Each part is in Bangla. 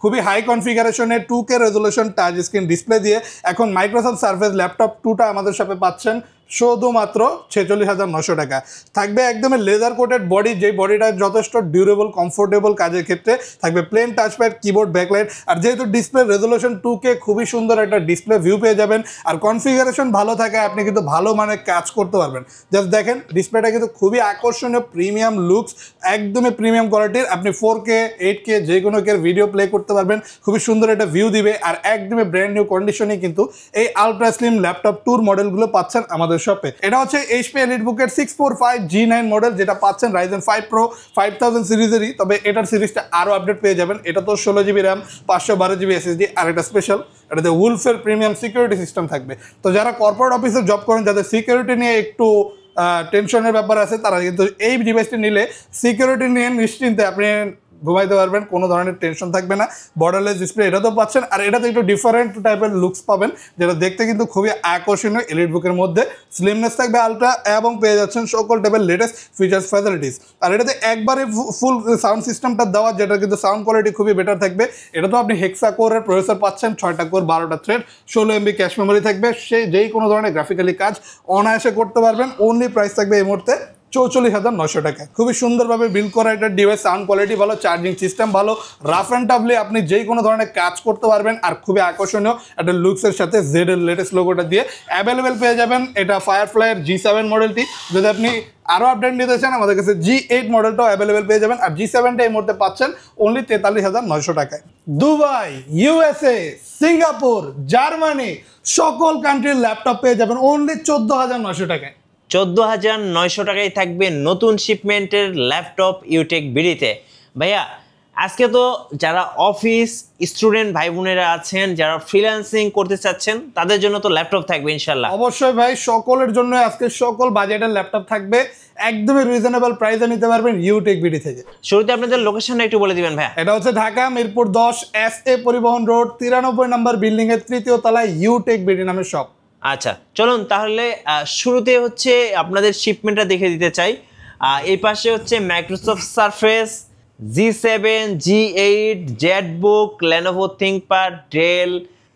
খুবই হাই কনফিগারেশনের 2K resolution touch screen display দিয়ে এখন মাইক্রোসফট সার্ফেস ল্যাপটপ 2টা আমাদের শপে পাচ্ছেন শুধুমাত্র 46,900 টাকা। থাকবে একদমই লেজার কোটেড বডি, যেই বডিটা যথেষ্ট ডিউরেবল কমফোর্টেবল কাজের ক্ষেত্রে থাকবে প্লেন টাচপ্যাড, কিবোর্ড, ব্যাকলাইট। আর যেহেতু ডিসপ্লে রেজোলিউশন 2K, খুবই সুন্দর একটা ডিসপ্লে ভিউ পেয়ে যাবেন। আর কনফিগারেশন ভালো থাকে, আপনি কিন্তু ভালো মানের কাজ করতে পারবেন। জাস্ট দেখেন ডিসপ্লেটা কিন্তু খুবই আকর্ষণীয়, প্রিমিয়াম লুকস, একদমই প্রিমিয়াম কোয়ালিটির। আপনি 4K 8K যে কোনো কের ভিডিও প্লে করতে পারবেন, খুবই সুন্দর একটা ভিউ দিবে। আর একদমই ব্র্যান্ড নিউ কন্ডিশনে কিন্তু এই আলট্রা স্লিম ল্যাপটপ 2 মডেলগুলো পাচ্ছেন আমাদের শপে। এটা হচ্ছে HP EliteBook-এর 645 G9 মডেল, যেটা পাচ্ছেন Ryzen 5 Pro 5000 সিরিজেরই। তবে এটার সিরিজটা আরও আপডেট পেয়ে যাবেন। এটা তো 16GB RAM 512GB SSD। আর এটা স্পেশাল, এটাতে উলফের প্রিমিয়াম সিকিউরিটি সিস্টেম থাকবে। তো যারা কর্পোরেট অফিসে জব করেন, যাদের সিকিউরিটি নিয়ে একটু টেনশনের ব্যাপার আছে, তারা কিন্তু এই ডিভাইসটি নিলে সিকিউরিটি নিয়ে নিশ্চিন্তে আপনি ঘুমাইতে পারবেন, কোনো ধরনের টেনশন থাকবে না। বর্ডারলেস ডিসপ্লে এটা তো পাচ্ছেন। আর এটাতে একটু ডিফারেন্ট টাইপের লুকস পাবেন, যেটা দেখতে কিন্তু খুবই আকর্ষণীয়। EliteBook-এর মধ্যে স্লিমনেস থাকবে আলট্রা, এবং পেয়ে যাচ্ছেন সকল টাইপের লেটেস্ট ফিচার্স ফ্যাসিলিটিস। আর এটাতে একবারে ফুল সাউন্ড সিস্টেমটা দেওয়া, যেটা কিন্তু সাউন্ড কোয়ালিটি খুবই বেটার থাকবে। এটা তো আপনি হেক্সা কোরের প্রসেসর পাচ্ছেন, 6টা কোর, 12টা থ্রেড, 16MB ক্যাশ মেমোরি থাকবে। সেই যেই কোনো ধরনের গ্রাফিক্যালি কাজ অনায়াসে করতে পারবেন। অনলি প্রাইস থাকবে এই মুহূর্তে 44,900 টাকা। খুবই সুন্দরভাবে বিল্ড করা একটা ডিভাইস, সাউন্ড কোয়ালিটি ভালো, চার্জিং সিস্টেম ভালো, রাফ অ্যান্ড টাফলি আপনি যেই কোনো ধরনের কাজ করতে পারবেন। আর খুবই আকর্ষণীয় একটা লুকসের সাথে জেড এর লেটেস্ট লোগোটা দিয়ে অ্যাভেলেবেল পেয়ে যাবেন। এটা ফায়ারফ্লাইয়ের G7 মডেলটি। যদি আপনি আরও আপডেট নিতে চান, আমাদের কাছে G8 মডেলটাও অ্যাভেলেবেল পেয়ে যাবেন। আর G7টা এই মুহূর্তে পাচ্ছেন অনলি 43,900 টাকায়। দুবাই, USA, সিঙ্গাপুর, জার্মানি সকল কান্ট্রির ল্যাপটপ পেয়ে যাবেন অনলি 14,900 টাকায়। 14,900 টাকায় থাকবে নতুন শিপমেন্টের ল্যাপটপ ইউটেক বিডিতে। ভাইয়া, আজকে তো যারা অফিস স্টুডেন্ট ভাই বোনেরা আছেন, যারা ফ্রিল্যান্সিং করতে চাচ্ছেন, তাদের জন্য তো ল্যাপটপ থাকবে ইনশাল্লাহ। অবশ্যই ভাই, সকলের জন্য আজকে সকল বাজেটের ল্যাপটপ থাকবে, একদমই রিজনেবল প্রাইসে নিতে পারবেন ইউটেক বিডি থেকে। শুরুতে আপনাদের লোকেশনটা একটু বলে দিবেন ভাইয়া। এটা হচ্ছে ঢাকা মিরপুর 10 SA পরিবহন রোড 93 নম্বর বিল্ডিং এর 3য় তলায় ইউটেক বিডি নামের শপ। আচ্ছা, চলুন তাহলে শুরুতে হচ্ছে আপনাদের শিপমেন্টটা দেখে দিতে চাই। এই পাশে হচ্ছে Microsoft Surface, G7, G8, Jetbook, Lenovo ThinkPad, Dell,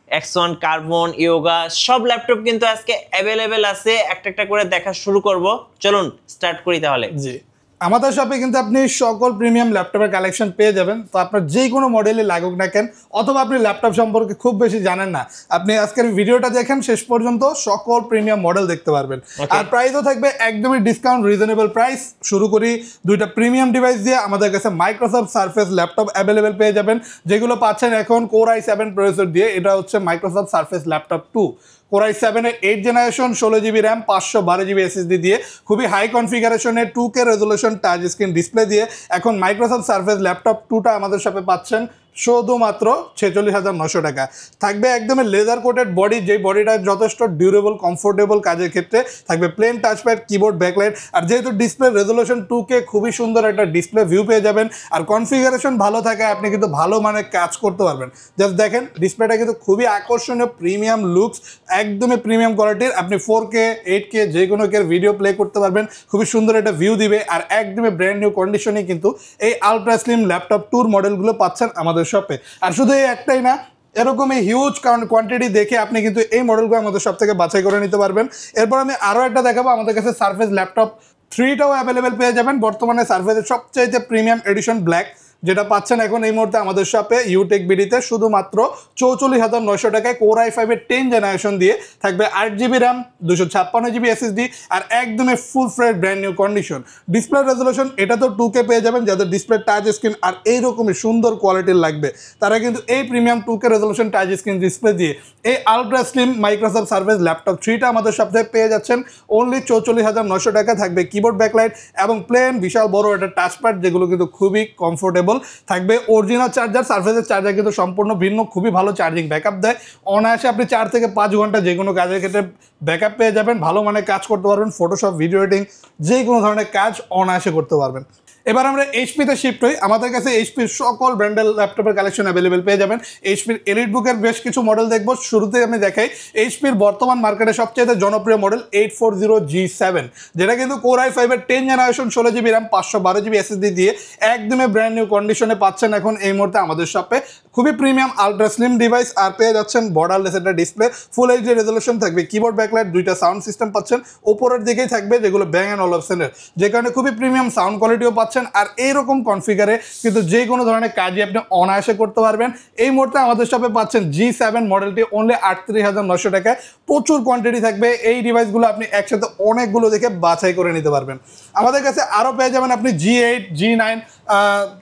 X1 Carbon, Yoga সব ল্যাপটপ কিন্তু আজকে অ্যাভেলেবেল আছে। একটা একটা করে দেখা শুরু করব, চলুন স্টার্ট করি তাহলে। জি, আমাদের শপে কিন্তু আপনি সকল প্রিমিয়াম ল্যাপটপের কালেকশন পেয়ে যাবেন। তো আপনার যে কোনো মডেলে লাগুক না কেন, অথবা আপনি ল্যাপটপ সম্পর্কে খুব বেশি জানেন না, আপনি আজকের ভিডিওটা দেখেন শেষ পর্যন্ত, সকল প্রিমিয়াম মডেল দেখতে পারবেন। আর প্রাইসও থাকবে একদমই ডিসকাউন্ট, রিজনেবল প্রাইস। শুরু করি দুইটা প্রিমিয়াম ডিভাইস দিয়ে। আমাদের কাছে মাইক্রোসফট সারফেস ল্যাপটপ অ্যাভেলেবেল পেয়ে যাবেন, যেগুলো পাচ্ছেন এখন Core i7 প্রসেসর দিয়ে। এটা হচ্ছে মাইক্রোসফট সারফেস ল্যাপটপ 2, Core i7-এর 8 generation, 16GB RAM 512GB SSD দিয়ে খুবই হাই কনফিগারেশনের 2K resolution touch screen display দিয়ে এখন মাইক্রোসফট সারফেস ল্যাপটপ 2টা আমাদের শপে পাচ্ছেন শুধুমাত্র 46,900 টাকা। থাকবে একদমই লেজার কোটেড বডি, যেই বডিটা যথেষ্ট ডিউরেবল কমফোর্টেবল কাজের ক্ষেত্রে থাকবে প্লেন টাচপ্যাড, কিবোর্ড, ব্যাকলাইট। আর যেহেতু ডিসপ্লে রেজোলিউশন 2K, খুবই সুন্দর একটা ডিসপ্লে ভিউ পেয়ে যাবেন। আর কনফিগারেশন ভালো থাকে, আপনি কিন্তু ভালো মানের কাজ করতে পারবেন। জাস্ট দেখেন ডিসপ্লেটা কিন্তু খুবই আকর্ষণীয়, প্রিমিয়াম লুকস, একদমই প্রিমিয়াম কোয়ালিটির। আপনি 4K 8K যে কোনো কের ভিডিও প্লে করতে পারবেন, খুবই সুন্দর একটা ভিউ দিবে। আর একদমই ব্র্যান্ড নিউ কন্ডিশনে কিন্তু এই আলট্রা স্লিম ল্যাপটপ 2 মডেলগুলো পাচ্ছেন আমাদের শপে। আর শুধু এই একটাই না, এরকমই হিউজ কোয়ান্টিটি দেখে আপনি কিন্তু এই মডেলগুলো আমাদের সব থেকে বাছাই করে নিতে পারবেন। এরপর আমি আরও একটা দেখাবো, আমাদের কাছে সারফেস ল্যাপটপ 3টাও অ্যাভেলেবেল পেয়ে যাবেন। বর্তমানে সারফেসের সবচাইতে প্রিমিয়াম এডিশন ব্ল্যাক, যেটা পাচ্ছেন এখন এই মুহূর্তে আমাদের শপে ইউটেক বিডিতে শুধুমাত্র 44,900 টাকায়। Core i5-এর 10 জেনারেশন দিয়ে থাকবে 8GB RAM, 256GB SSD, আর একদমই full fresh brand new condition. Display resolution এটা তো 2K পেয়ে যাবেন, যাদের ডিসপ্লে টাচ স্ক্রিন আর এইরকমই সুন্দর কোয়ালিটির লাগবে, তারা কিন্তু এই premium 2K resolution touch screen display দিয়ে এই ultra slim Microsoft Surface laptop 3টা আমাদের শপে পেয়ে যাচ্ছেন অনলি 44,900 টাকা। থাকবে কিবোর্ড, ব্যাকলাইট এবং প্লেন বিশাল বড় একটা টাচপ্যাড, যেগুলো কিন্তু খুবই কমফোর্টেবল থাকবে। অরিজিনাল চার্জার, সারফেসের চার্জার কিন্তু সম্পূর্ণ ভিন্ন, খুবই ভালো চার্জিং ব্যাকআপ দেয়। অনায়াসে আপনি 4 থেকে 5 ঘন্টা যে কোনো কাজের ক্ষেত্রে ব্যাকআপ পেয়ে যাবেন। ভালো মানে কাজ করতে পারবেন, ফটোশপ, ভিডিও এডিটিং যে কোনো ধরনের কাজ অনায়াসে করতে পারবেন। এবার আমরা এইচপিতে শিফট হই। আমাদের কাছে এইচপির সকল ব্র্যান্ডের ল্যাপটপের কালেকশন অ্যাভেলেবেল পেয়ে যাবেন। এইচপির এলিট বুকের বেশ কিছু মডেল দেখবো। শুরুতেই আমি দেখাই এইচপির বর্তমান মার্কেটে সবচেয়ে জনপ্রিয় মডেল 840G7, যেটা কিন্তু কোর i5-এর 10 generation 16GB RAM 512GB SSD দিয়ে একদমই ব্র্যান্ড নিউ কন্ডিশনে পাচ্ছেন এখন এই মুহূর্তে আমাদের শপে। খুবই প্রিমিয়াম আলট্রা স্লিম ডিভাইস, আর পেয়ে যাচ্ছেন বর্ডারলেস একটা ডিসপ্লে, ফুল এইচডি রেজলিউশন থাকবে, কিবোর্ড ব্যাকলাইট, দুইটা সাউন্ড সিস্টেম পাচ্ছেন উপরের দিকেই থাকবে যেগুলো ব্যাং অ্যান্ড অলপশনের, যে কারণে খুবই প্রিমিয়াম সাউন্ড কোয়ালিটিও পাচ্ছেন। আর এইরকম কনফিগারে কিন্তু যে কোনো ধরনের কাজই আপনি অনায়াসে করতে পারবেন। এই মুহূর্তে আমাদের শপে পাচ্ছেন G7 মডেলটি অনলি 38,900 টাকায়। প্রচুর কোয়ান্টিটি থাকবে, এই ডিভাইসগুলো আপনি একসাথে অনেকগুলো দেখে বাছাই করে নিতে পারবেন। আমাদের কাছে আরও পেয়ে যাবেন আপনি G8, G9,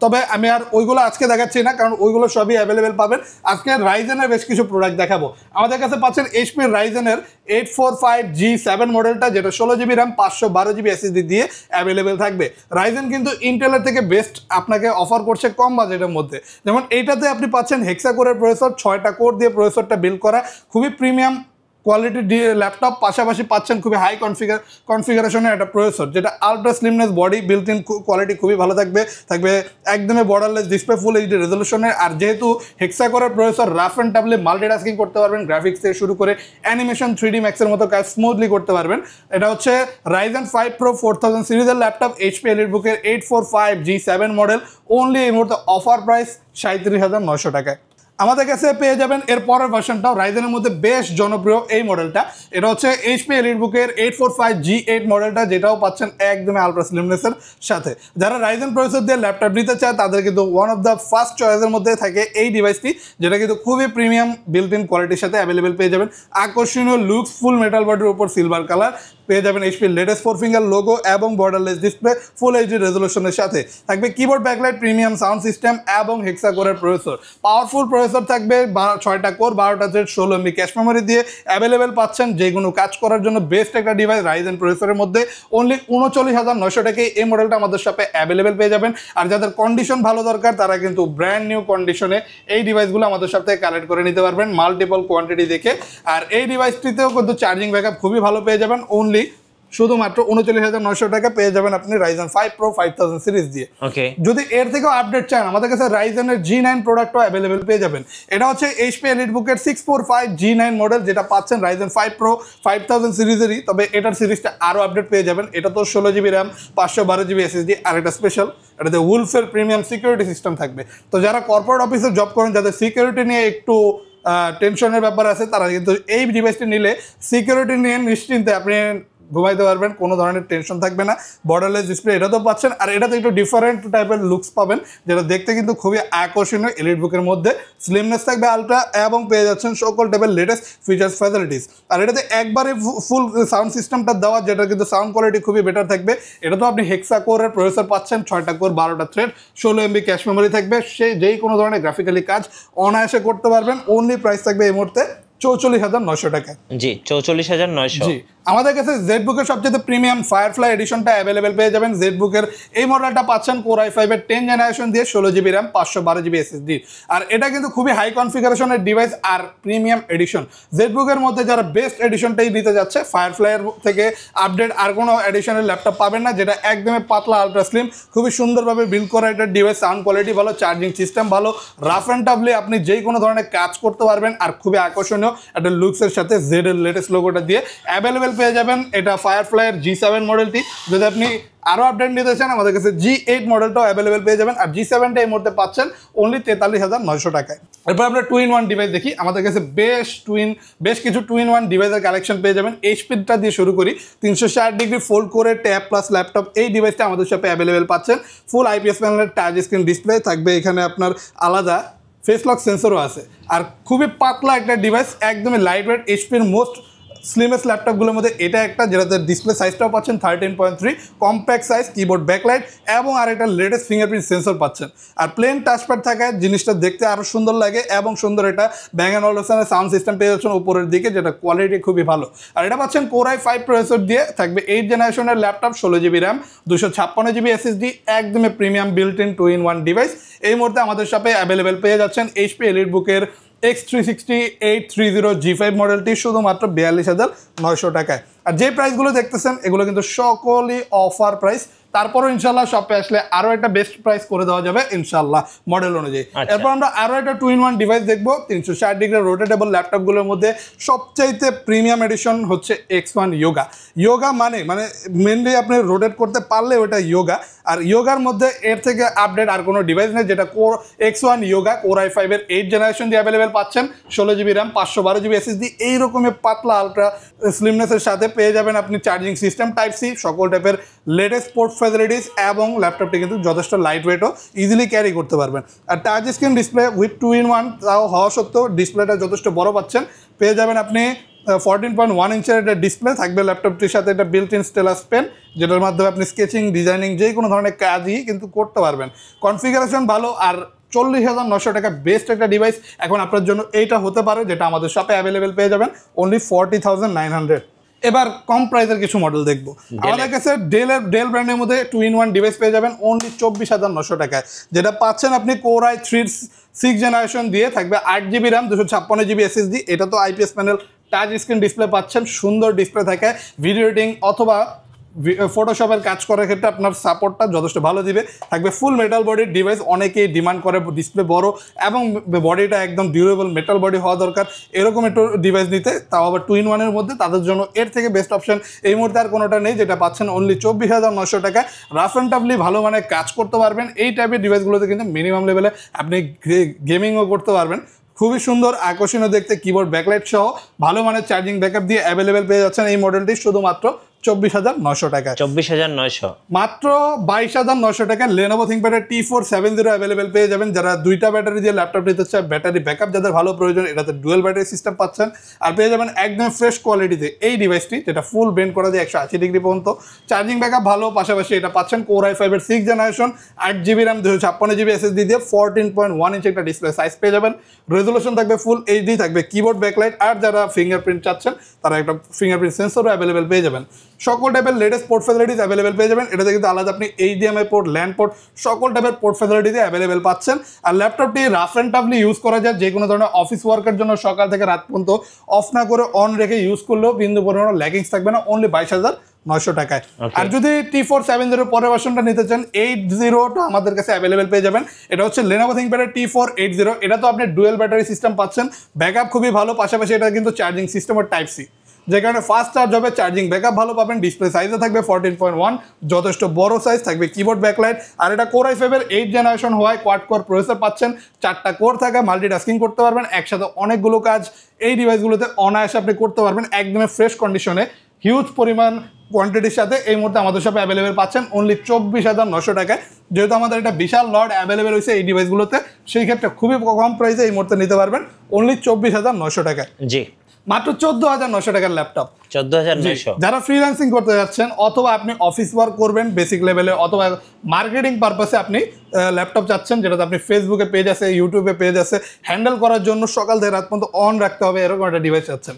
তবে আমি আর ওইগুলো আজকে দেখাচ্ছি না, কারণ ওইগুলো সবই অ্যাভেলেবেল পাবেন। আজকে রাইজেনের বেশ কিছু প্রোডাক্ট দেখাবো। আমাদের কাছে পাচ্ছেন এইচপির রাইজেনের 845G7 মডেলটা, যেটা 16GB RAM 512GB SSD দিয়ে অ্যাভেলেবেল থাকবে। রাইজেন কিন্তু ইন্টেলের থেকে বেস্ট আপনাকে অফার করছে কম বাজেটের মধ্যে। যেমন এইটাতে আপনি পাচ্ছেন হেক্সাকোরের প্রসেসর, 6টা কোর দিয়ে প্রসেসরটা বিল্ড করা, খুবই প্রিমিয়াম কোয়ালিটি ল্যাপটপ, পাশাপাশি পাচ্ছেন খুবই হাই কনফিগারেশনের একটা প্রসেসর, যেটা ultra slimness body, built in quality খুবই ভালো থাকবে একদমই বর্ডারলেস ডিসপ্লে, ফুল এইচডি রেজলিউশনের। আর যেহেতু হেক্সাকোরের processor, rough and toughly multitasking করতে পারবেন, গ্রাফিক্স থেকে শুরু করে অ্যানিমেশন 3D ম্যাক্সের মতো কাজ স্মুথলি করতে পারবেন। এটা হচ্ছে Ryzen 5 Pro 4000 সিরিজের ল্যাপটপ, এইচপি এলিট বুকের 845G7 মডেল, অনলি এই মুহূর্তে অফার প্রাইস 37,900 টাকায়। আমাদের কাছে পেয়ে যাবেন এর পরের ভার্সনটাও, রাইজেনের মধ্যে বেশ জনপ্রিয় এই মডেলটা। এটা হচ্ছে এইচপি এলিট বুকের 845G8 মডেলটা, যেটাও পাচ্ছেন একদমই আলট্রা স্লিমনেসের সাথে। যারা রাইজেন প্রসেসর দিয়ে ল্যাপটপ নিতে চায় তাদের কিন্তু ওয়ান অফ দ্য ফার্স্ট চয়েসের মধ্যে থাকে এই ডিভাইসটি, যেটা কিন্তু খুবই প্রিমিয়াম বিল্ট ইন কোয়ালিটির সাথে অ্যাভেলেবেল পেয়ে যাবেন। আকর্ষণীয় লুকস, ফুল মেটাল বডির উপর সিলভার কালার, পেয়ে যাবেন এইচপির লেটেস্ট 4 ফিঙ্গার লোগো এবং বর্ডারলেস ডিসপ্লে, ফুল এইচডি রেজলিউশনের সাথে থাকবে keyboard backlight, premium sound system এবং হেক্সাকোরের প্রসেসর। পাওয়ারফুল প্রসেসর থাকবে, 6টা কোর, 12টা থ্রেড, 16 MB ক্যাশ মেমোরি দিয়ে অ্যাভেলেবেল পাচ্ছেন। যে কোনো কাজ করার জন্য বেস্ট একটা ডিভাইস রাইজেন প্রসেসরের মধ্যে অনলি 39,900 টাকায় এই মডেলটা আমাদের শপে অ্যাভেলেবেল পেয়ে যাবেন। আর যাদের কন্ডিশন ভালো দরকার তারা কিন্তু ব্র্যান্ড নিউ কন্ডিশনে এই ডিভাইসগুলো আমাদের সাথে কালেক্ট করে নিতে পারবেন মাল্টিপল কোয়ান্টিটি দেখে। আর এই ডিভাইসটিতেও কিন্তু চার্জিং ব্যাকআপ খুবই ভালো পেয়ে যাবেন, অনলি শুধুমাত্র 39,900 টাকা পেয়ে যাবেন আপনি Ryzen 5 Pro 5000 সিরিজ দিয়ে। যদি এর থেকেও আপডেট চান, আমাদের কাছে রাইজেনের G9 প্রোডাক্টও অ্যাভেলেবেল পেয়ে যাবেন। এটা হচ্ছে এইচপি এলিট বুকের 645G9 মডেল, যেটা পাচ্ছেন Ryzen 5 Pro 5000 সিরিজেরই, তবে এটার সিরিজটা আরও আপডেট পেয়ে যাবেন। এটা তো 16GB RAM 512GB SSD, আর এটা স্পেশাল, এটাতে উলফের প্রিমিয়াম সিকিউরিটি সিস্টেম থাকবে। তো যারা কর্পোরেট অফিসে জব করেন, যাদের সিকিউরিটি নিয়ে একটু টেনশনের ব্যাপার আছে, তারা কিন্তু এই ডিভাইসটি নিলে সিকিউরিটি নিয়ে নিশ্চিন্তে আপনি ঘুমাইতে পারবেন, কোনো ধরনের টেনশন থাকবে না। বর্ডারলেস ডিসপ্লে এটা তো পাচ্ছেন, আর এটাতে একটু ডিফারেন্ট টাইপের লুকস পাবেন, যেটা দেখতে কিন্তু খুবই আকর্ষণীয়। এলিট বুকের মধ্যে স্লিমনেস থাকবে আলট্রা, এবং পেয়ে যাচ্ছেন সকল টাইপের লেটেস্ট ফিচার্স ফ্যাসিলিটিস। আর এটাতে একবারে ফুল সাউন্ড সিস্টেমটা দেওয়া, যেটা কিন্তু সাউন্ড কোয়ালিটি খুবই বেটার থাকবে। এটা তো আপনি হেক্সাকোরের প্রসেসর পাচ্ছেন, 6টা কোর, 12টা থ্রেড, 16 MB ক্যাশ মেমোরি থাকবে। যেই কোনো ধরনের গ্রাফিক্যালি কাজ অনায়াসে করতে পারবেন। অনলি প্রাইস থাকবে এই মুহূর্তে 44,900 টাকা। জি, 44,900। জি, আমাদের কাছে জেডবুকের সবচেয়ে প্রিমিয়াম ফায়ারফ্লাই এডিশনটা অ্যাভেলেবেল পেয়ে যাবেন। জেডবুকের এই মডেলটা পাচ্ছেন কোর i5-এর 10 জেনারেশন দিয়ে 16GB RAM 512GB SSD, আর এটা কিন্তু খুবই হাই কনফিগারেশনের ডিভাইস আর প্রিমিয়াম এডিশন। জেডবুকের মধ্যে যারা বেস্ট এডিশনটাই নিতে যাচ্ছে, ফায়ারফ্লাইয়ের থেকে আপডেট আর কোনো এডিশনের ল্যাপটপ পাবেন না, যেটা একদমই পাতলা, আলট্রা স্লিম, খুবই সুন্দরভাবে বিল্ড করা একটা ডিভাইস। সাউন্ড কোয়ালিটি ভালো, চার্জিং সিস্টেম ভালো, রাফ অ্যান্ড টাফলি আপনি যেই কোনো ধরনের কাজ করতে পারবেন, আর খুবই আকর্ষণীয় একটা লুকসের সাথে জেড এর লেটেস্ট লোগোটা দিয়ে অ্যাভেলেবেল পেয়ে যাবেন। এটা ফায়ারফ্লাইয়ের G7 মডেলটি। যদি আপনি আরও আপডেট নিতে চান, আমাদের কাছে G8 মডেলটাও অ্যাভেলেবেল পেয়ে যাবেন, আর G7টা এই মুহূর্তে পাচ্ছেন অনলি 43,900 টাকায়। এরপর আমরা 2-in-1 ডিভাইস দেখি। আমাদের কাছে বেশ কিছু 2-in-1 ডিভাইসের কালেকশন পেয়ে যাবেন। এইচপিটা দিয়ে শুরু করি, 360 ডিগ্রি ফোল্ড করে ট্যাব প্লাস ল্যাপটপ, এই ডিভাইসটা আমাদের সাথে অ্যাভেলেবেল পাচ্ছেন। ফুল IPS প্যানেলের টাচ স্ক্রিন ডিসপ্লে থাকবে, এখানে আপনার আলাদা ফেস লক সেন্সরও আছে, আর খুবই পাতলা একটা ডিভাইস, একদমই লাইট ওয়েট। এইচপির মোস্ট স্লিমেস্ট ল্যাপটপগুলোর মধ্যে এটা একটা, যেটাতে ডিসপ্লে সাইজটাও পাচ্ছেন 13.3, কম্প্যাক্ট সাইজ, কিবোর্ড ব্যাকলাইট এবং আরেকটা লেটেস্ট ফিঙ্গারপ্রিন্ট সেন্সর পাচ্ছেন। আর প্লেন টাচপ্যাড থাকায় জিনিসটা দেখতে আরও সুন্দর লাগে, এবং সুন্দর এটা ব্যাং অ্যান্ড অলপশনের সাউন্ড সিস্টেম পেয়ে যাচ্ছেন উপরের দিকে, যেটা কোয়ালিটি খুবই ভালো। আর এটা পাচ্ছেন কোর i5 প্রসেসর দিয়ে, থাকবে 8 জেনারেশনের laptop, 16GB RAM 256GB SSD, একদমই premium built in 2-in-1 device. এই মুহূর্তে আমাদের শপে অ্যাভেলেবেল পেয়ে যাচ্ছেন এইচপি এলিট বুকের X360-830 G5 মডেলটি শুধুমাত্র 42,900 টাকায়। আর যে প্রাইসগুলো দেখতেছেন এগুলো কিন্তু সকলই অফার প্রাইস, তারপরও ইনশাল্লাহ শপে আসলে আরো একটা বেস্ট প্রাইস করে দেওয়া যাবে ইনশাল্লাহ মডেল অনুযায়ী। এরপর আমরা আরো একটা 2-in-1 ডিভাইস দেখবো 360 ডিগ্রি রোটেটেবল ল্যাপটপগুলোর মধ্যে সবচাইতে প্রিমিয়াম এডিশন হচ্ছে X1 যোগা মানে মেনলি আপনি রোটেট করতে পারলে ওটা যোগা। আর যোগার মধ্যে এর থেকে আপডেট আর কোনো ডিভাইস নেই, যেটা X1 যোগা Core i5 এর 8th জেনারেশন দিয়ে অ্যাভেলেবেল পাচ্ছেন, 16GB RAM 512GB SSD এই রকমের পাতলা আলট্রা স্লিমনেসের সাথে পেয়ে যাবেন আপনি চার্জিং সিস্টেম টাইপ সি, সকল টাইপের লেটেস্ট পোর্ট ফ্যাসিলিটিস, এবং ল্যাপটপটি কিন্তু যথেষ্ট লাইট ওয়েটও ইজিলি ক্যারি করতে পারবেন। আর touch screen display with 2-in-1 তাও হওয়া সত্ত্বেও ডিসপ্লেটা যথেষ্ট বড় পাচ্ছেন, পেয়ে যাবেন আপনি 14.1 ইঞ্চের একটা ডিসপ্লে থাকবে ল্যাপটপটির সাথে, একটা বিল্ট ইন স্টেলাস পেন যেটার মাধ্যমে আপনি স্কেচিং ডিজাইনিং যে কোনো ধরনের কাজই কিন্তু করতে পারবেন। কনফিগারেশন ভালো, আর 40,900 টাকা বেস্ট একটা ডিভাইস এখন আপনার জন্য এইটা হতে পারে, যেটা আমাদের শপে অ্যাভেলেবেল পেয়ে যাবেন অনলি 40,900। এবার কম প্রাইসের কিছু মডেল দেখবো। আমাদের কাছে ডেল ব্র্যান্ডের মধ্যে 2-in-1 ডিভাইস পেয়ে যাবেন অনলি 24,900 টাকায়, যেটা পাচ্ছেন আপনি Core i3 6th জেনারেশন দিয়ে, থাকবে 8GB RAM 256GB SSD। এটা তো IPS panel touch screen display পাচ্ছেন, সুন্দর ডিসপ্লে থাকে, ভিডিও এডিটিং অথবা ফটোশপের কাজ করার ক্ষেত্রে আপনার সাপোর্টটা যথেষ্ট ভালো দিবে। থাকবে ফুল মেটাল বডির ডিভাইস, অনেকেই ডিমান্ড করে ডিসপ্লে বড় এবং বডিটা একদম ডিউরেবল মেটাল বডি হওয়া দরকার, এরকম একটু ডিভাইস নিতে, তাও আবার 2-in-1 এর মধ্যে, তাদের জন্য এর থেকে বেস্ট অপশন এই মুহূর্তে আর কোনোটা নেই, যেটা পাচ্ছেন অনলি 24,900 টাকা। রাফ অ্যান্ড টাফলি ভালো মানে কাজ করতে পারবেন এই টাইপের ডিভাইসগুলোতে, কিন্তু মিনিমাম লেভেলে আপনি গেমিংও করতে পারবেন। খুবই সুন্দর আকর্ষণীয় দেখতে, কিবোর্ড ব্যাকলাইট সহ ভালো মানের চার্জিং ব্যাকআপ দিয়ে অ্যাভেলেবেল পেয়ে যাচ্ছেন এই মডেলটি শুধুমাত্র 24,900 টাকায়। 24,900 মাত্র 22,900 টাকায় Lenovo ThinkPad T470 অ্যাভেলেবেল পেয়ে যাবেন। যারা দুইটা ব্যাটারি দিয়ে ল্যাপটপ নিতে চায়, ব্যাটারি ব্যাকআপ যাদের ভালো প্রয়োজন, এটাতে ডুয়েল ব্যাটারি সিস্টেম পাচ্ছেন। আর পেয়ে যাবেন একদম ফ্রেশ কোয়ালিটিতে এই ডিভাইসটি, যেটা ফুল বেন্ড করা দিয়ে 180 ডিগ্রি পর্যন্ত চার্জিং ব্যাকআপ ভালো, পাশাপাশি এটা পাচ্ছেন Core i5 এর 6th generation 8GB RAM 256GB SSD দিয়ে 14.1 ইঞ্চ একটা ডিসপ্লে সাইজ পেয়ে যাবেন। রেজুলেশন থাকবে ফুল এইচডি, থাকবে কিবোর্ড ব্যাকলাইট, আর যারা ফিঙ্গারপ্রিন্ট চাচ্ছেন তারা একটা ফিঙ্গারপ্রিন্ট সেন্সরও অ্যাভেলেবেল পেয়ে যাবেন। সকল টাইপের লেটেস্ট পোর্ট ফ্যাসিলিটিস অ্যাভেলেবেল পেয়ে যাবেন। এটাতে কিন্তু আলাদা আপনি HDMI পোর্ট, ল্যান্ড পোর্ট, সকল টাইপের পোর্ট ফ্যাসিলিটিস অ্যাভেলেবেল পাচ্ছেন। আর ল্যাপটপটি রাফ অ্যান্ড টাফলি ইউজ করা যায়, যে কোনো ধরনের অফিস ওয়ার্কের জন্য সকাল থেকে রাত পর্যন্ত অফ না করে অন রেখে ইউজ করলেও বিন্দু পরিমাণ ল্যাগিংস থাকবে না, অনলি 22,900 টাকায়। আর যদি T470 পরের ভার্সনটা নিতে চান, 80টা আমাদের কাছে অ্যাভেলেবেল পেয়ে যাবেন। এটা হচ্ছে Lenovo ThinkPad T480। এটা তো আপনি ডুয়েল ব্যাটারি সিস্টেম পাচ্ছেন, ব্যাকআপ খুবই ভালো, পাশাপাশি এটা কিন্তু চার্জিং সিস্টেমের টাইপ সি, যে কারণে ফাস্ট চার্জ হবে, চার্জিং ব্যাকআপ ভালো পাবেন। ডিসপ্লে সাইজে থাকবে 14.1, যথেষ্ট বড় সাইজ, থাকবে কিবোর্ড ব্যাকলাইট। আর এটা Core i5 এর 8th জেনারেশন হওয়ায় কোয়াড কোর প্রসেসর পাচ্ছেন, 4টা কোর থাকে, মাল্টিটাস্কিং করতে পারবেন, একসাথে অনেকগুলো কাজ এই ডিভাইসগুলোতে অনায়াসে আপনি করতে পারবেন একদমই ফ্রেশ কন্ডিশনে, হিউজ পরিমাণ কোয়ান্টিটির সাথে। এই মুহূর্তে আমাদের শপে অ্যাভেলেবেল পাচ্ছেন অনলি 24,900 টাকায়। যেহেতু আমাদের একটা বিশাল লট অ্যাভেলেবেল হয়েছে এই ডিভাইসগুলোতে, সেই ক্ষেত্রে খুবই কম প্রাইসে এই মুহূর্তে নিতে পারবেন অনলি 24,900 টাকায়। জি, মাত্র 14,900 টাকার ল্যাপটপ। 14,900। যারা ফ্রিল্যান্সিং করতে যাচ্ছেন, অথবা আপনি অফিস ওয়ার্ক করবেন বেসিক লেভেলে, অথবা মার্কেটিং পারপাসে আপনি ল্যাপটপ চাচ্ছেন, যেটাতে আপনি ফেসবুকে পেজ আছে, ইউটিউবে পেজ আছে, হ্যান্ডেল করার জন্য সকাল থেকে রাত পর্যন্ত অন রাখতে হবে, এরকম একটা ডিভাইস চাচ্ছেন,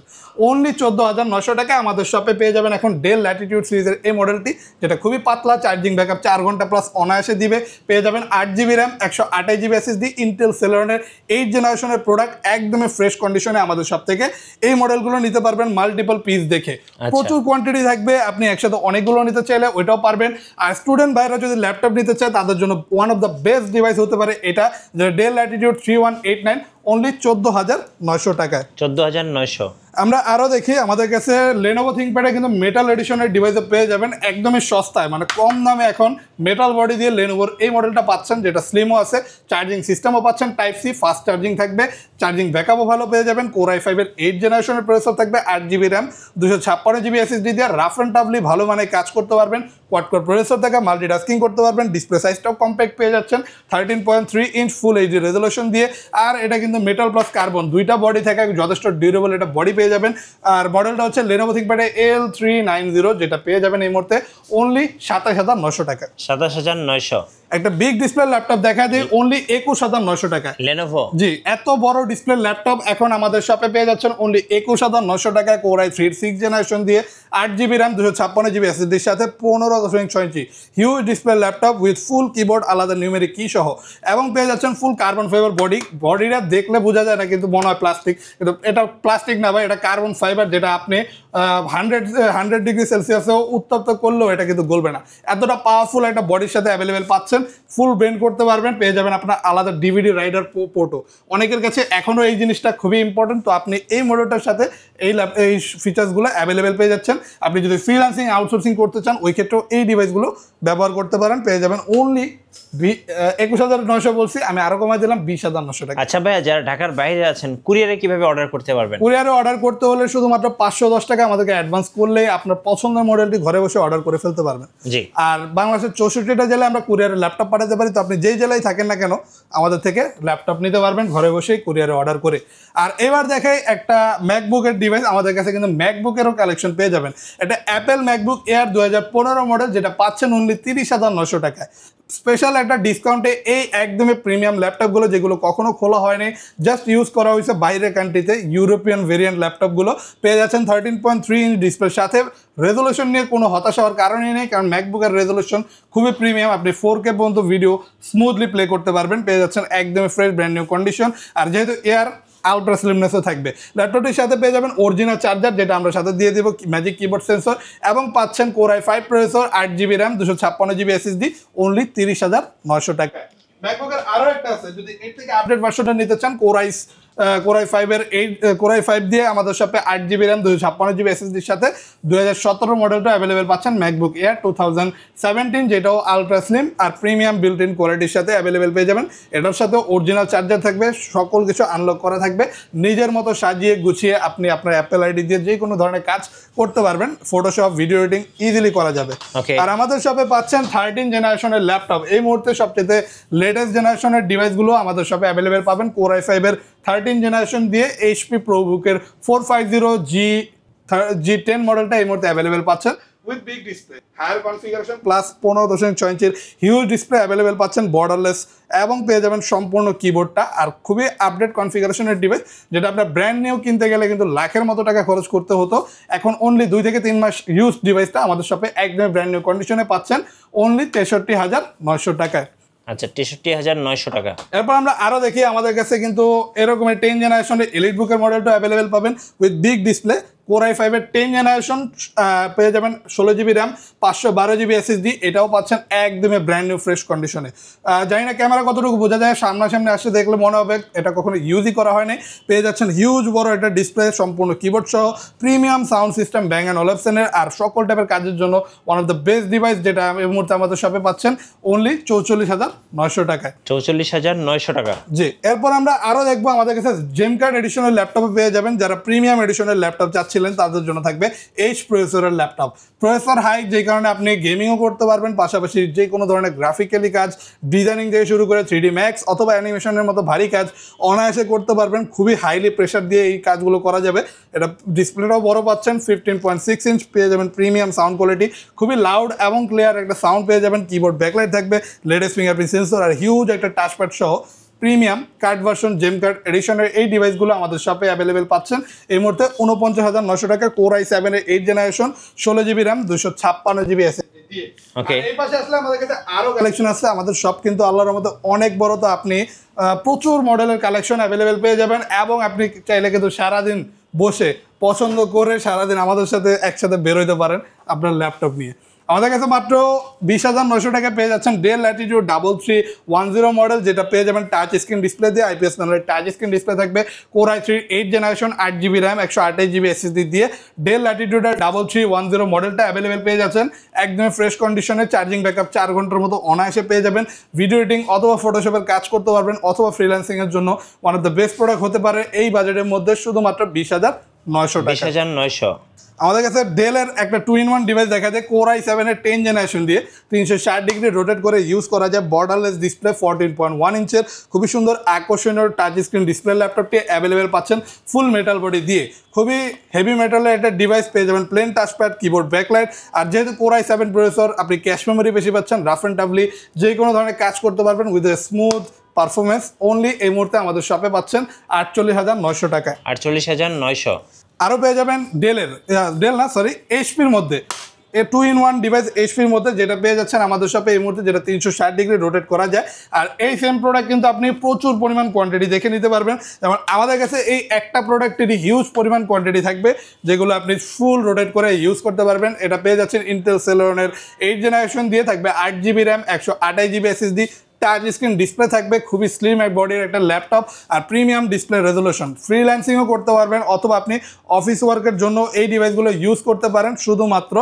অনলি 14,900 টাকায় আমাদের শপে পেয়ে যাবেন এখন ডেল ল্যাটিটিউড সিরিজের এই মডেলটি, যেটা খুবই পাতলা, চার্জিং ব্যাকআপ 4 ঘন্টা প্লাস অনায়াসে দিবে। পেয়ে যাবেন 8GB RAM 128GB SSD, Intel সেলেরনের 8th জেনারেশনের প্রোডাক্ট, একদমই ফ্রেশ কন্ডিশনে আমাদের শপ থেকে এই মডেলগুলো নিতে পারবেন মাল্টিপল পিস দেখে। প্রচুর কোয়ান্টিটি থাকবে, আপনি একসাথে অনেকগুলো নিতে চাইলে ওইটাও পারবেন। আর স্টুডেন্ট ভাইরা যদি ল্যাপটপ নিতে চায়, তাদের জন্য one of the best device হতে পারে এটা, যেটা ডেল ল্যাটিটিউড 3189, অনলি 14,900 টাকায়। 14,900। আমরা আরও দেখি, আমাদের কাছে Lenovo ThinkPad কিন্তু মেটাল এডিশনের ডিভাইসে পেয়ে যাবেন একদমই সস্তায়, মানে কম দামে এখন মেটাল বডি দিয়ে Lenovoর এই মডেলটা পাচ্ছেন, যেটা স্লিমও আছে, চার্জিং সিস্টেমও পাচ্ছেন টাইপ সি, ফাস্ট চার্জিং থাকবে, চার্জিং ব্যাকআপও ভালো পেয়ে যাবেন। Core i5 এর 8th জেনারেশনের প্রসেসর থাকবে, 8GB RAM 256GB SSD দিয়ে রাফ অ্যান্ড টাফলি ভালো মানে কাজ করতে পারবেন। কোয়াড কোর প্রসেসর থাকে, মাল্টিটাস্কিং করতে পারবেন। ডিসপ্লে সাইজটাও কম্প্যাক্ট পেয়ে যাচ্ছেন, 13.3 ইঞ্চ ফুল এইচডি রেজলিউশন দিয়ে। আর এটা কিন্তু মেটাল প্লাস কার্বন দুইটা বডি থাকে, যথেষ্ট ডিউরেবল এটা বডি পেয়ে যাবেন। আর মডেলটা হচ্ছে Lenovo ThinkPad L390, যেটা পেয়ে যাবেন এই মুহূর্তে অনলি 27,900 টাকা। 27,900। একটা বিগ ডিসপ্লে ল্যাপটপ দেখা যায় অনলি 21,900 টাকা। Lenovo, জি, এত বড় ডিসপ্লে ল্যাপটপ এখন আমাদের শপে পেয়ে যাচ্ছেন অনলি 21,900 টাকায়। Core i3 6th জেনারেশন দিয়ে 8GB RAM 256GB SSD এর সাথে 15.6 inch huge display laptop with full keyboard, আলাদা নিউমেরিক কি সহ, এবং পেয়ে যাচ্ছেন ফুল কার্বন ফাইবার বডি। বডিটা দেখলে বোঝা যায় না, কিন্তু মনে হয় প্লাস্টিক, কিন্তু এটা প্লাস্টিক না ভাই, এটা কার্বন ফাইবার, যেটা আপনি 100 ডিগ্রি সেলসিয়াসেও উত্তপ্ত করলেও এটা কিন্তু গলবে না। এতটা পাওয়ারফুল একটা বডির সাথে অ্যাভেলেবেল পাচ্ছেন। ফুল ব্লেন্ড করতে পারবেন, পেয়ে যাবেন আপনার আলাদা ডিভিডি রাইডার পোর্টও। অনেকের কাছে এখনও এই জিনিসটা খুবই ইম্পর্টেন্ট, তো আপনি এই মডেলটার সাথে এই ফিচার্সগুলো অ্যাভেলেবেল পেয়ে যাচ্ছেন। আপনি যদি ফ্রিল্যান্সিং আউটসোর্সিং করতে চান ওই ক্ষেত্রেও এই ডিভাইসগুলো ব্যবহার করতে পারেন। পেয়ে যাবেন অনলি 21,900 বলছি, আমি আরো কমাই দিলাম 20,900 টাকা। আচ্ছা ভাইয়া, যারা ঢাকার বাইরে আছেন কুরিয়ারে কিভাবে অর্ডার করতে পারবেন? কুরিয়ারে অর্ডার করতে হলে শুধুমাত্র 510 টাকা আমাদেরকে অ্যাডভান্স করলে আপনার পছন্দের মডেলটি ঘরে বসে অর্ডার করে ফেলতে পারবেন। জি। আর বাংলাদেশের 64টা জেলায় আমরা কুরিয়ারে ল্যাপটপ পাঠাতে পারি, তো আপনি যেই জেলায় থাকেন না কেন আমাদের থেকে ল্যাপটপ নিতে পারবেন ঘরে বসেই কুরিয়ারে অর্ডার করে। আর এবার দেখাই একটা ম্যাকবুকের ডিভাইস, আমাদের কাছে কিন্তু ম্যাকবুকেরও কালেকশন পেয়ে যাবেন। এটা অ্যাপেল ম্যাকবুক এয়ার 2015 মডেল, যেটা পাচ্ছেন অনলি 30,900 টাকায়। স্পেশাল একটা ডিসকাউন্টে এই একদমই প্রিমিয়াম ল্যাপটপগুলো যেগুলো কখনো খোলা হয়নি, জাস্ট ইউজ করা হয়েছে বাইরের কান্ট্রিতে, ইউরোপিয়ান ভেরিয়েন্ট ল্যাপটপগুলো পেয়ে যাচ্ছেন 13.3 ইঞ্চ ডিসপ্লের সাথে। রেজলিউশন নিয়ে কোনো হতাশা হওয়ার কারণই নেই, কারণ ম্যাকবুকের রেজলিউশন খুবই প্রিমিয়াম, আপনি 4K পর্যন্ত ভিডিও স্মুথলি প্লে করতে পারবেন। পেয়ে যাচ্ছেন একদমই ফ্রেশ ব্র্যান্ড নিউ কন্ডিশন। আর যেহেতু এয়ার আলট্রা স্লিমনেসও থাকবে, ল্যাপটপটির সাথে পেয়ে যাবেন অরিজিনাল চার্জার, যেটা আমরা সাথে দিয়ে দেবো ম্যাজিক কিবোর্ড সেন্সর, এবং পাচ্ছেন Core i5 processor, 8GB RAM, 256GB SSD, only 30,900 টাকায়। ম্যাকবুকের আরও একটা আছে, যদি এর থেকে আপডেট ভার্সনটা নিতে চান, Core i5 দিয়ে আমাদের শপে 8GB র্যাম, 256GB SSDর সাথে 2017 মডেলটা অ্যাভেলেবেল পাচ্ছেন ম্যাকবুক এয়ার 2017, যেটাও আলট্রা স্লিম আর প্রিমিয়াম বিল্ট ইন কোয়ালিটির সাথে অ্যাভেলেবেল পেয়ে যাবেন। এটার সাথে অরিজিনাল চার্জার থাকবে, সকল কিছু আনলক করা থাকবে, নিজের মতো সাজিয়ে গুছিয়ে আপনি আপনার অ্যাপেল আইডি দিয়ে যে কোনো ধরনের কাজ করতে পারবেন, ফটোশপ ভিডিও এডিটিং ইজিলি করা যাবে। আর আমাদের শপে পাচ্ছেন 13 জেনারেশনের ল্যাপটপ, এই মুহূর্তে সবচেয়ে লেটেস্ট জেনারেশনের ডিভাইসগুলো আমাদের শপে অ্যাভেলেবেল পাবেন। Core i5 এর 13 জেনারেশন দিয়ে HP ProBook-এর 450G10 মডেলটা এই মুহূর্তে অ্যাভেলেবেল পাচ্ছেন with big display, higher configuration plus 15.6 ইঞ্চির হিউজ ডিসপ্লে অ্যাভেলেবেল পাচ্ছেন, বর্ডারলেস, এবং পেয়ে যাবেন সম্পূর্ণ কিবোর্ডটা। আর খুবই আপডেট কনফিগারেশনের ডিভাইস, যেটা আপনার ব্র্যান্ড নিউ কিনতে গেলে কিন্তু লাখের মতো টাকা খরচ করতে হতো, এখন অনলি 2 থেকে 3 মাস ইউজ ডিভাইসটা আমাদের শপে একদম ব্র্যান্ড নিউ কন্ডিশনে পাচ্ছেন অনলি 63,900 টাকায়। আচ্ছা, 63,900 টাকা। এরপর আমরা আরও দেখি, আমাদের কাছে কিন্তু এরকমের 10 জেনারেশনের এলিট বুকের মডেলটা অ্যাভেলেবেল পাবেন with big display. Core i5 এর 10 জেনারেশন পেয়ে যাবেন 16GB র্যাম, 512GB SSD, এটাও পাচ্ছেন একদমই ব্র্যান্ড নিউ ফ্রেশ কন্ডিশনে। জানি না ক্যামেরা কতটুকু বোঝা যায়, সামনাসামনি আসলে দেখলে মনে হবে এটা কখনো ইউজই করা হয়নি। পেয়ে যাচ্ছেন হিউজ বড় একটা ডিসপ্লে, সম্পূর্ণ কিবোর্ড সহ, প্রিমিয়াম সাউন্ড সিস্টেম Bang & Olufsen'ের, আর সকল টাইপের কাজের জন্য one of the best device, যেটা এই মুহূর্তে আমাদের শপে পাচ্ছেন অনলি 44,900 টাকায়। 44,900 টাকা। জি। এরপর আমরা আরও দেখবো, আমাদের কাছে জেম কার্ড এডিশনের ল্যাপটপে পেয়ে যাবেন। যারা প্রিমিয়াম এডিশনের ল্যাপটপ চাচ্ছিলেন তাদের জন্য থাকবে H প্রসেসরের ল্যাপটপ। প্রসেসর হাই, যে কারণে আপনি গেমিংও করতে পারবেন, পাশাপাশি যে কোনো ধরনের গ্রাফিক্যালি কাজ, ডিজাইনিং থেকে শুরু করে 3D Max অথবা অ্যানিমেশনের মতো ভারী কাজ অনায়াসে করতে পারবেন। খুবই হাইলি প্রেশার দিয়ে এই কাজগুলো করা যাবে। এটা ডিসপ্লেটাও বড় পাচ্ছেন, 15.6 ইঞ্চ, পেয়ে যাবেন প্রিমিয়াম সাউন্ড কোয়ালিটি, খুবই লাউড এবং ক্লিয়ার একটা সাউন্ড পেয়ে যাবেন। কিবোর্ড ব্যাকলাইট থাকবে, লেটেস্ট ফিঙ্গারপ্রিন্ট সেন্সর, আর হিউজ একটা টাচপ্যাড সহ প্রিমিয়াম কার্ড ভার্সন জেম কার্ড এডিশনের এই ডিভাইসগুলো আমাদের শপে অ্যাভেলেবেল পাচ্ছেন এই মুহূর্তে 49,900 টাকা। Core i7 এর 8 generation, 16GB RAM, 256GB SSD দিয়ে। এই পাশে আসলে আমাদের কাছে আরও কালেকশন আছে। আমাদের শপ কিন্তু আল্লাহর রহমতে অনেক বড়, তো আপনি প্রচুর মডেলের কালেকশন অ্যাভেলেবেল পেয়ে যাবেন, এবং আপনি চাইলে কিন্তু সারাদিন বসে পছন্দ করে সারাদিন আমাদের সাথে একসাথে বেরোইতে পারেন আপনার ল্যাপটপ নিয়ে। আমাদের কাছে মাত্র 20,900 টাকা পেয়ে যাচ্ছেন Dell Latitude 3310 মডেল, যেটা পেয়ে যাবেন টাচ স্ক্রিন ডিসপ্লে দিয়ে, IPS প্যানেলের টাচ স্ক্রিন ডিসপ্লে থাকবে। Core i3 8 generation, 8GB RAM, 128GB SSD দিয়ে Dell Latitude 3310 মডেলটা অ্যাভেলেবেল পেয়ে যাচ্ছেন একদমই ফ্রেশ কন্ডিশনে। চার্জিং ব্যাকআপ 4 ঘন্টার মতো অনায়াসে পেয়ে যাবেন। ভিডিও এডিটিং অথবা ফটোশপের কাজ করতে পারবেন, অথবা ফ্রিল্যান্সিংয়ের জন্য one of the best product হতে পারে এই বাজেটের মধ্যে, শুধুমাত্র 20,900 টাকা। 20,900। আমাদের কাছে ডেলের একটা 2-in-1 ডিভাইস দেখা যায় Core i7 এর 10 জেনারেশন দিয়ে 360 ডিগ্রি রোটেট করে ইউজ করা যায়। বর্ডারলেস ডিসপ্লে, 14.1 ইঞ্চের খুবই সুন্দর আকর্ষণীয় টাচ স্ক্রিন ডিসপ্লে ল্যাপটপটি অ্যাভেলেবেল পাচ্ছেন ফুল মেটাল বডি দিয়ে। খুবই হেভি মেটালের একটা ডিভাইস পেয়ে যাবেন, প্লেন টাচপ্যাড, কিবোর্ড ব্যাকলাইট। আর যেহেতু Core i7 প্রসেসর, আপনি ক্যাশ মেমোরি বেশি পাচ্ছেন, রাফ অ্যান্ড টাফলি যে কোনো ধরনের কাজ করতে পারবেন with a smooth performance. Only এই মুহূর্তে আমাদের শপে পাচ্ছেন 48,900 টাকায়। 48,900। আরও পেয়ে যাবেন ডেল না সরি HPর মধ্যে 2-in-1 ডিভাইস এইচপির মধ্যে, যেটা পেয়ে যাচ্ছেন আমাদের শপে এই মুহূর্তে, যেটা 360 ডিগ্রি রোটেট করা যায়। আর এই সেম প্রোডাক্ট কিন্তু আপনি প্রচুর পরিমাণ কোয়ান্টিটি দেখে নিতে পারবেন। যেমন আমাদের কাছে এই একটা প্রোডাক্টেরই হিউজ পরিমাণ কোয়ান্টিটি থাকবে, যেগুলো আপনি ফুল রোটেট করে ইউজ করতে পারবেন। এটা পেয়ে যাচ্ছেন ইন্টেল সেলেরনের 8th জেনারেশন দিয়ে, থাকবে 8GB RAM, 128GB SSD, touch screen display থাকবে, খুবই স্লিম এক বডির একটা ল্যাপটপ, আর প্রিমিয়াম ডিসপ্লে রেজলিউশন। ফ্রিল্যান্সিংও করতে পারবেন, অথবা আপনি অফিস ওয়ার্কের জন্য এই ডিভাইসগুলো ইউজ করতে পারেন। শুধুমাত্র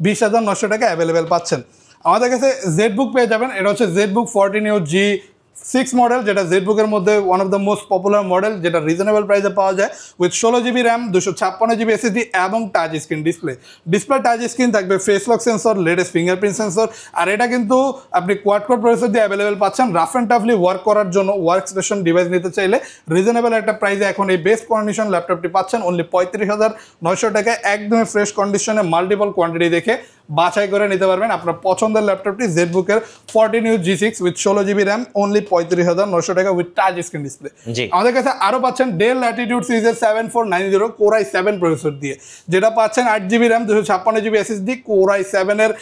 20,900 টাকা অ্যাভেলেবেল পাচ্ছেন। আমাদের কাছে জেডবুক পেয়ে যাবেন। এটা হচ্ছে জেডবুক 14UG6 মডেল, যেটা জেডবুকের মধ্যে one of the most popular model, যেটা রিজনেবল প্রাইসে পাওয়া যায়, with 16GB RAM, 256GB SSD এবং touch screen display touch screen থাকবে, face lock sensor, latest fingerprint sensor. আর এটা কিন্তু আপনি কোয়াড কোর প্রসেসর দিয়ে অ্যাভেলেবেল পাচ্ছেন। রাফ অ্যান্ড টাফলি ওয়ার্ক করার জন্য ওয়ার্ক স্টেশন ডিভাইস নিতে চাইলে রিজনেবল একটা প্রাইসে এখন এই বেস্ট কন্ডিশন ল্যাপটপটি পাচ্ছেন অনলি 35,900 টাকায়। একদমই ফ্রেশ কন্ডিশনে মাল্টিপল কোয়ান্টিটি দেখে বাছাই করে নিতে পারবেন আপনার পছন্দের ল্যাপটপটি। জেডবুকের 14UG6 with 16GB RAM, only 35,900 টাকা উইথ টাচ স্ক্রিন ডিসপ্লে। আমাদের কাছে আরও পাচ্ছেন ডেল ল্যাটিটিউড সিরিজের 7490 Core i7 প্রসেসর দিয়ে, যেটা পাচ্ছেন 8GB RAM, 256GB SSD, Core i7 এর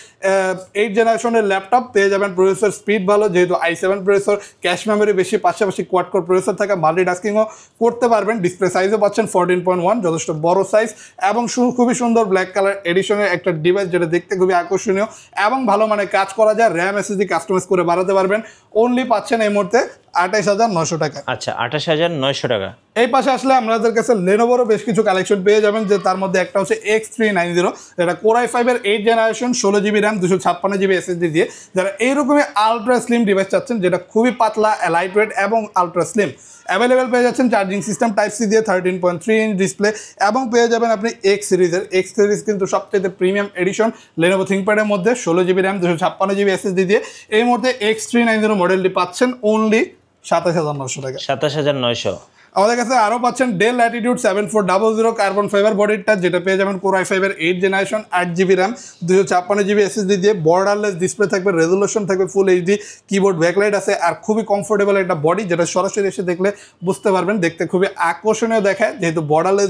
8th জেনারেশনের ল্যাপটপ পেয়ে যাবেন। প্রসেসর স্পিড ভালো, যেহেতু i7 প্রসেসর, ক্যাশ মেমোরি বেশি, পাশাপাশি কোয়াড কোর প্রসেসর থাকা, মাল্টিটাস্কিংও করতে পারবেন। ডিসপ্লে সাইজও পাচ্ছেন 14.1, যথেষ্ট বড় সাইজ, এবং খুবই সুন্দর ব্ল্যাক কালার এডিশনের একটা ডিভাইস, যেটা দেখতে খুবই আকর্ষণীয় এবং ভালো মানে কাজ করা যায়। র্যাম SSD কাস্টমাইজ করে বাড়াতে পারবেন। অনলি পাচ্ছেন এই মুহূর্তে 28,900 টাকা। আচ্ছা, 28,900 টাকা। এই পাশে আসলে আমাদের কাছে লেনোভোরও বেশ কিছু কালেকশন পেয়ে যাবেন, যে তার মধ্যে একটা হচ্ছে X390, যেটা Core i5 এর 8th generation, 16GB RAM, 256GB SSD দিয়ে। যারা এইরকমই আলট্রা স্লিম ডিভাইস চাচ্ছেন, যেটা খুবই পাতলা, লাইট ওয়েট এবং আলট্রা স্লিম, অ্যাভেলেবেল পেয়ে যাচ্ছেন। চার্জিং সিস্টেম টাইপ সি দিয়ে, 13.3 ইঞ্চ ডিসপ্লে, এবং পেয়ে যাবেন আপনি X সিরিজ কিন্তু সবচেয়ে প্রিমিয়াম এডিশন লেনোভো থিংকপ্যাডের মধ্যে, 16GB র্যাম, 256GB SSD দিয়ে। এই মুহূর্তে X390 মডেলটি পাচ্ছেন অনলি 27,900 টাকা। 27,900। আমাদের কাছে আরও পাচ্ছেন ডেল ল্যাটিটিউড 7400 কার্বন ফাইবার বডিটা, যেটা পেয়ে যাবেন Core i5 এর 8th generation, 8GB RAM, 256GB SSD দিয়ে। বর্ডারলেস ডিসপ্লে থাকবে, রেজলিউশন থাকবে ফুল এইচডি, কিবোর্ড ব্যাকলাইট আছে, আর খুবই কমফোর্টেবল একটা বডি, যেটা সরাসরি এসে দেখলে বুঝতে পারবেন, দেখতে খুবই আকর্ষণীয় দেখায়, যেহেতু বর্ডারলেস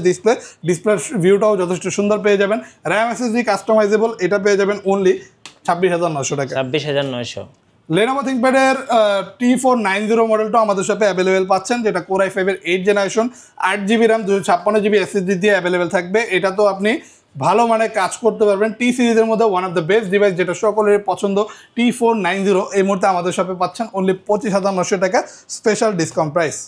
ডিসপ্লের ভিউটাও যথেষ্ট সুন্দর পেয়ে যাবেন। র্যাম SSD কাস্টমাইজেবল, এটা পেয়ে যাবেন অনলি 26,900 টাকা। 26,900। লেনোভো থিংকপ্যাডের T490 মডেলটা আমাদের সাথে অ্যাভেলেবেল পাচ্ছেন, যেটা Core i5 এর 8th generation, 8GB RAM, 256GB SSD দিয়ে অ্যাভেলেবেল থাকবে। এটা তো আপনি ভালো মানে কাজ করতে পারবেন। টি সিরিজের মধ্যে one of the best device, যেটা সকলের পছন্দ, T490 এই মুহূর্তে আমাদের সাথে পাচ্ছেন অনলি 25,900 টাকা, স্পেশাল ডিসকাউন্ট প্রাইস।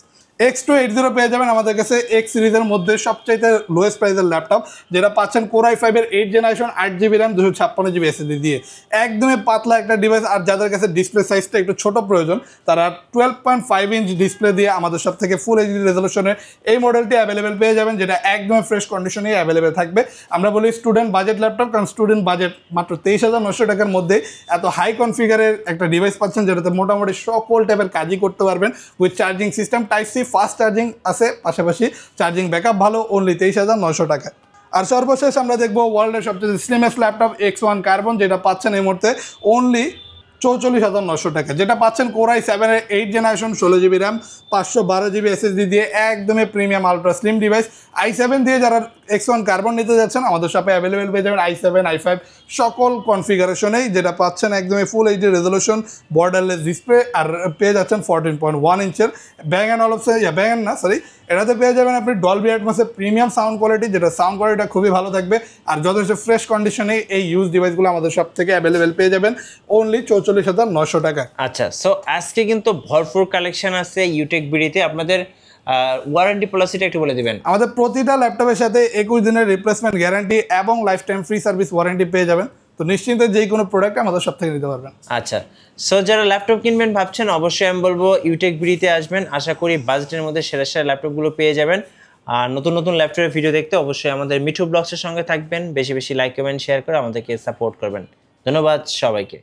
X280 পেয়ে যাবেন আমাদের কাছে X সিরিজের মধ্যে সবচাইতে লোয়েস্ট প্রাইসের ল্যাপটপ, যেটা পাচ্ছেন Core i5 এর 8th generation, 8GB RAM, 256GB SSD দিয়ে। একদমই পাতলা একটা ডিভাইস, আর যাদের কাছে ডিসপ্লে সাইজটা একটু ছোট প্রয়োজন, তারা 12.5 ইঞ্চ ডিসপ্লে দিয়ে আমাদের সব থেকে ফুল এইচডি রেজলিউশনের এই মডেলটি অ্যাভেলেবেল পেয়ে যাবেন, যেটা একদম ফ্রেশ কন্ডিশনেই অ্যাভেলেবেল থাকবে। আমরা বলি স্টুডেন্ট বাজেট ল্যাপটপ, কারণ স্টুডেন্ট বাজেট মাত্র 23,900 টাকার মধ্যে এত হাই কনফিগারের একটা ডিভাইস পাচ্ছেন, যেটাতে মোটামুটি সকল টাইপের কাজই করতে পারবেন। With charging system type C, fast charging আছে, পাশাপাশি চার্জিং ব্যাকআপ ভালো, অনলি 23,900 টাকা। আর সর্বশেষ আমরা দেখবো ওয়ার্ল্ডের সবচেয়ে স্লিমেস্ট ল্যাপটপ X1 কার্বন, যেটা পাচ্ছেন এই মুহূর্তে অনলি 44,900 টাকা, যেটা পাচ্ছেন Core i7 এর 8th generation, 16GB RAM, 512GB SSD দিয়ে। একদমই premium ultra slim device. i7 দিয়ে যারা X1 কার্বন নিতে যাচ্ছেন, আমাদের শপে অ্যাভেলেবেল পেয়ে যাবেন i7, i5 সকল কনফিগারেশনেই, যেটা পাচ্ছেন একদমই full HD resolution, borderless display, আর পেয়ে যাচ্ছেন 14.1 ইঞ্চের ব্যাং অ্যান্ড অলপসে এটাতে পেয়ে যাবেন আপনি ডলবি অ্যাটমসের প্রিমিয়াম সাউন্ড কোয়ালিটি, যেটা সাউন্ড কোয়ালিটিটা খুবই ভালো থাকবে। আর যথেষ্ট ফ্রেশ কন্ডিশনে এই ইউজ ডিভাইসগুলো আমাদের সব থেকে অ্যাভেলেবেল পেয়ে যাবেন অনলি 44,900 টাকা। আচ্ছা, সো আজকে কিন্তু ভরপুর কালেকশন আছে ইউটেক বিডিতে। আপনাদের ওয়ারেন্টি পলিসিটা একটু বলে দিবেন। আমাদের প্রতিটা ল্যাপটপের সাথে 21 দিনের রিপ্লেসমেন্ট গ্যারান্টি এবং life time free service warranty পেয়ে যাবেন। তো নিশ্চিন্তে যে কোনো প্রোডাক্ট আমাদের সব থেকে নিতে পারবেন। আচ্ছা, সো যারা ল্যাপটপ কিনবেন ভাবছেন, অবশ্যই আমি বলবো ইউটেক বিডিতে আসবেন। আশা করি বাজেটের মধ্যে সেরা সেরা ল্যাপটপগুলো পেয়ে যাবেন। আর নতুন নতুন ল্যাপটপের ভিডিও দেখতে অবশ্যই আমাদের মিঠু ব্লগসের সঙ্গে থাকবেন। বেশি বেশি লাইক কমেন্ট শেয়ার করে আমাদেরকে সাপোর্ট করবেন। ধন্যবাদ সবাইকে।